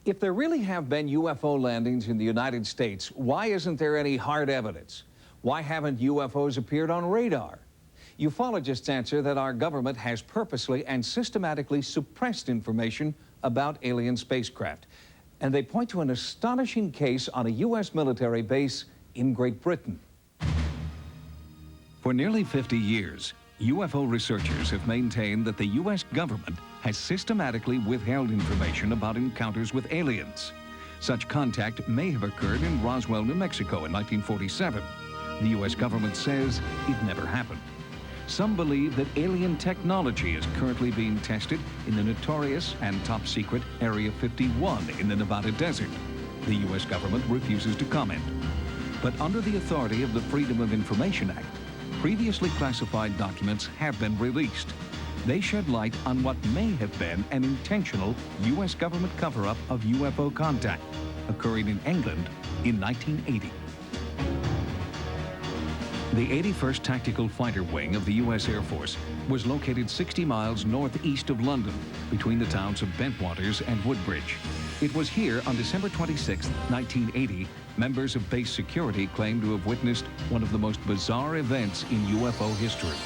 If there really have been UFO landings in the United States, why isn't there any hard evidence? Why haven't UFOs appeared on radar? Ufologists answer that our government has purposely and systematically suppressed information about alien spacecraft. And they point to an astonishing case on a U.S. military base in Great Britain. For nearly 50 years, UFO researchers have maintained that the U.S. government has systematically withheld information about encounters with aliens. Such contact may have occurred in Roswell, New Mexico in 1947. The U.S. government says it never happened. Some believe that alien technology is currently being tested in the notorious and top-secret Area 51 in the Nevada desert. The U.S. government refuses to comment. But under the authority of the Freedom of Information Act, previously classified documents have been released. They shed light on what may have been an intentional U.S. government cover-up of UFO contact occurring in England in 1980. The 81st Tactical Fighter Wing of the U.S. Air Force was located 60 miles northeast of London, between the towns of Bentwaters and Woodbridge. It was here on December 26, 1980, members of base security claimed to have witnessed one of the most bizarre events in UFO history.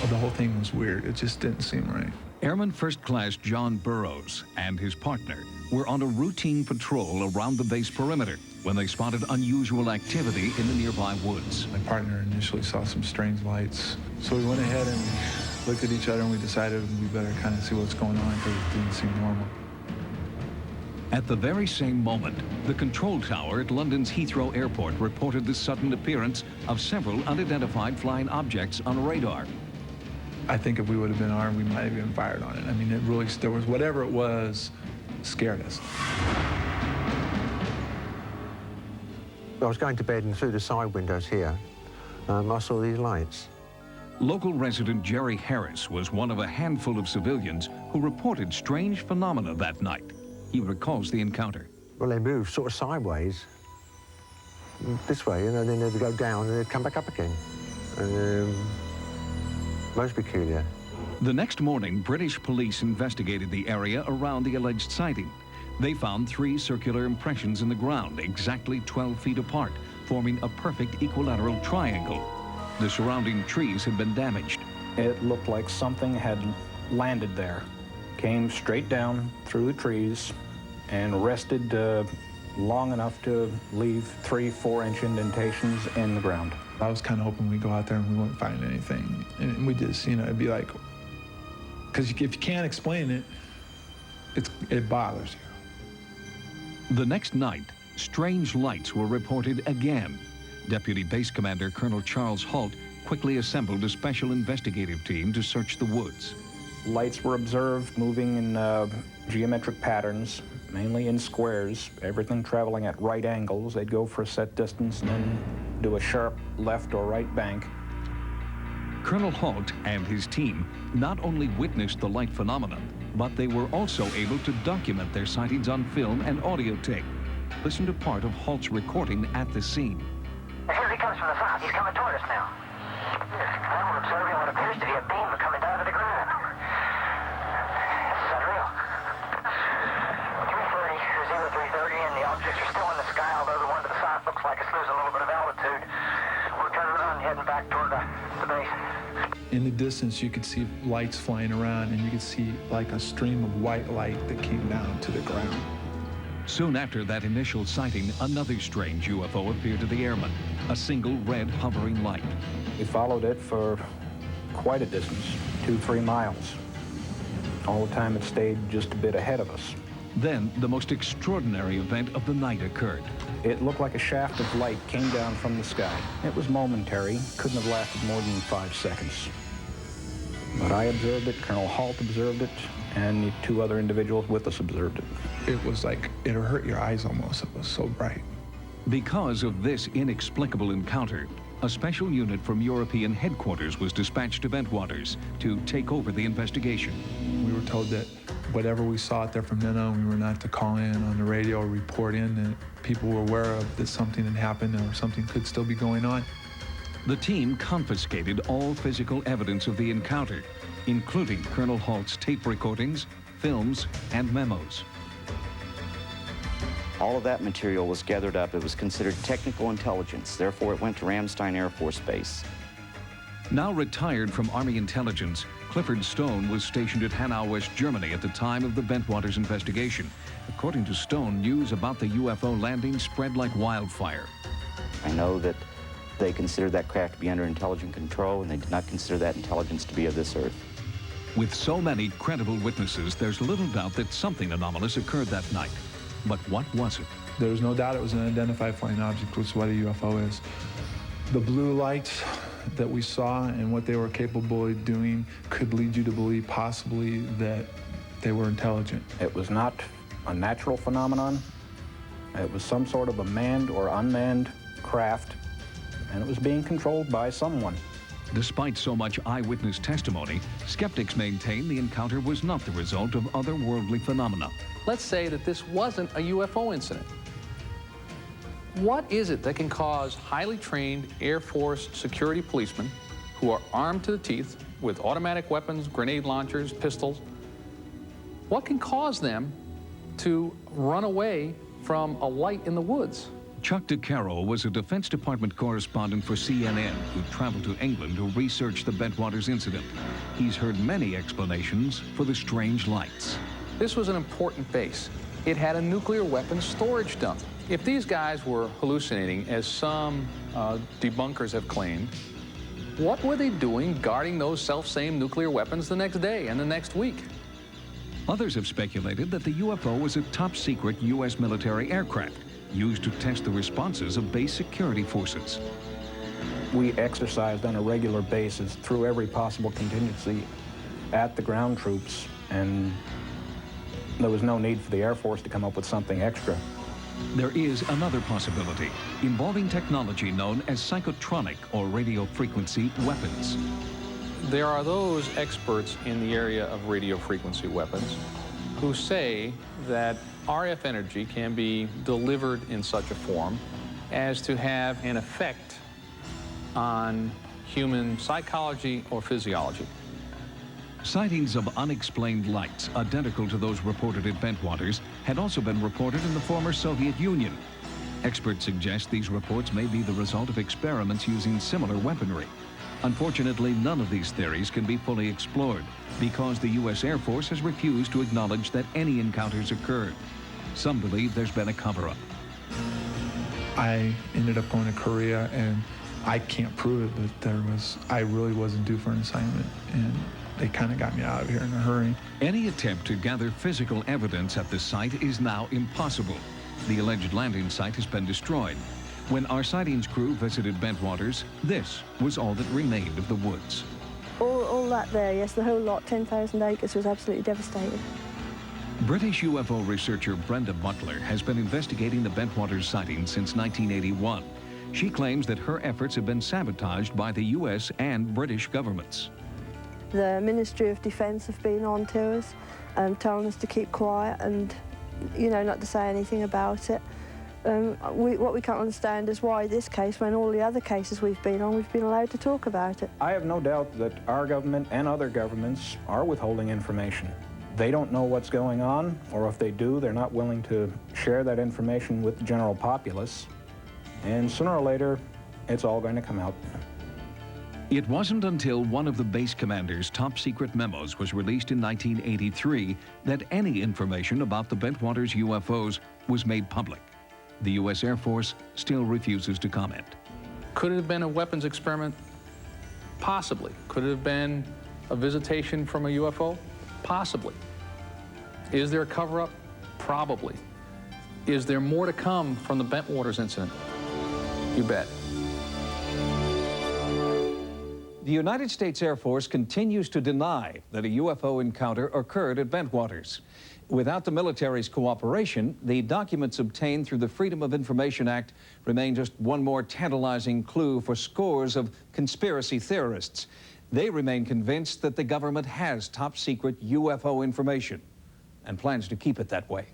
The whole thing was weird. It just didn't seem right. Airman First Class John Burroughs and his partner were on a routine patrol around the base perimeter when they spotted unusual activity in the nearby woods. My partner initially saw some strange lights. So we went ahead and looked at each other and we decided we better kind of see what's going on because it didn't seem normal. At the very same moment, the control tower at London's Heathrow Airport reported the sudden appearance of several unidentified flying objects on radar. I think if we would have been armed, we might have been fired on it. I mean, there was whatever it was, scared us. I was going to bed and through the side windows here, I saw these lights. Local resident Jerry Harris was one of a handful of civilians who reported strange phenomena that night. He recalls the encounter. Well, they moved sort of sideways, this way, and then they'd go down and they'd come back up again. And, most peculiar. The next morning, British police investigated the area around the alleged sighting. They found 3 circular impressions in the ground, exactly 12 feet apart, forming a perfect equilateral triangle. The surrounding trees had been damaged. It looked like something had landed there, came straight down through the trees, and rested long enough to leave 3-4-inch indentations in the ground. I was kind of hoping we'd go out there and we wouldn't find anything. And we just, it'd be like, because if you can't explain it, it bothers you. The next night, strange lights were reported again. Deputy Base Commander Colonel Charles Halt quickly assembled a special investigative team to search the woods. Lights were observed moving in geometric patterns, mainly in squares, everything traveling at right angles. They'd go for a set distance and then do a sharp left or right bank. Colonel Halt and his team not only witnessed the light phenomenon, but they were also able to document their sightings on film and audio tape. Listen to part of Halt's recording at the scene. Here he comes from the south. He's coming toward us now. Now we're observing what appears to be a beam coming down to the ground. This is unreal. 330, and the objects are still in the sky, although the one to the south looks like it's losing a little bit of altitude. We're turning around and heading back toward the base. In the distance, you could see lights flying around, and you could see like a stream of white light that came down to the ground. Soon after that initial sighting, another strange UFO appeared to the airmen, a single red hovering light. We followed it for quite a distance, 2-3 miles. All the time it stayed just a bit ahead of us. Then the most extraordinary event of the night occurred. It looked like a shaft of light came down from the sky. It was momentary, couldn't have lasted more than 5 seconds. But I observed it, Colonel Halt observed it, and the 2 other individuals with us observed it. It was like, it hurt your eyes almost. It was so bright. Because of this inexplicable encounter, a special unit from European headquarters was dispatched to Bentwaters to take over the investigation. We were told that whatever we saw out there from then on, we were not to call in on the radio or report in, that people were aware of that something had happened or something could still be going on. The team confiscated all physical evidence of the encounter, including Colonel Halt's tape recordings, films, and memos. All of that material was gathered up. It was considered technical intelligence. Therefore, it went to Ramstein Air Force Base. Now retired from Army intelligence, Clifford Stone was stationed at Hanau, West Germany at the time of the Bentwaters investigation. According to Stone, news about the UFO landing spread like wildfire. I know that they considered that craft to be under intelligent control, and they did not consider that intelligence to be of this earth. With so many credible witnesses, there's little doubt that something anomalous occurred that night. But what was it? There was no doubt it was an unidentified flying object, which is what a UFO is. The blue lights that we saw and what they were capable of doing could lead you to believe possibly that they were intelligent. It was not a natural phenomenon. It was some sort of a manned or unmanned craft, and it was being controlled by someone. Despite so much eyewitness testimony, skeptics maintain the encounter was not the result of otherworldly phenomena. Let's say that this wasn't a UFO incident. What is it that can cause highly trained Air Force security policemen who are armed to the teeth with automatic weapons, grenade launchers, pistols, what can cause them to run away from a light in the woods? Chuck Caro was a Defense Department correspondent for CNN who traveled to England to research the Bentwaters incident. He's heard many explanations for the strange lights. This was an important base. It had a nuclear weapons storage dump. If these guys were hallucinating, as some debunkers have claimed, what were they doing guarding those self-same nuclear weapons the next day and the next week? Others have speculated that the UFO was a top-secret U.S. military aircraft used to test the responses of base security forces. We exercised on a regular basis through every possible contingency at the ground troops, and there was no need for the Air Force to come up with something extra. There is another possibility involving technology known as psychotronic or radio frequency weapons. There are those experts in the area of radio frequency weapons who say that RF energy can be delivered in such a form as to have an effect on human psychology or physiology. Sightings of unexplained lights, identical to those reported at Bentwaters, had also been reported in the former Soviet Union. Experts suggest these reports may be the result of experiments using similar weaponry. Unfortunately, none of these theories can be fully explored because the U.S. Air Force has refused to acknowledge that any encounters occurred. Some believe there's been a cover-up. I ended up going to Korea, and I can't prove it, but I really wasn't due for an assignment, and they kind of got me out of here in a hurry. Any attempt to gather physical evidence at the site is now impossible. The alleged landing site has been destroyed. When our sightings crew visited Bentwaters, this was all that remained of the woods. All that there, yes, the whole lot, 10,000 acres, was absolutely devastated. British UFO researcher Brenda Butler has been investigating the Bentwaters sighting since 1981. She claims that her efforts have been sabotaged by the U.S. and British governments. The Ministry of Defence have been on to us, telling us to keep quiet and, you know, not to say anything about it. What we can't understand is why this case, when all the other cases we've been on, we've been allowed to talk about it. I have no doubt that our government and other governments are withholding information. They don't know what's going on, or if they do, they're not willing to share that information with the general populace. And sooner or later, it's all going to come out. It wasn't until one of the base commander's top-secret memos was released in 1983 that any information about the Bentwaters UFOs was made public. The U.S. Air Force still refuses to comment. Could it have been a weapons experiment? Possibly. Could it have been a visitation from a UFO? Possibly. Is there a cover-up? Probably. Is there more to come from the Bentwaters incident? You bet. The United States Air Force continues to deny that a UFO encounter occurred at Bentwaters. Without the military's cooperation, the documents obtained through the Freedom of Information Act remain just one more tantalizing clue for scores of conspiracy theorists. They remain convinced that the government has top-secret UFO information and plans to keep it that way.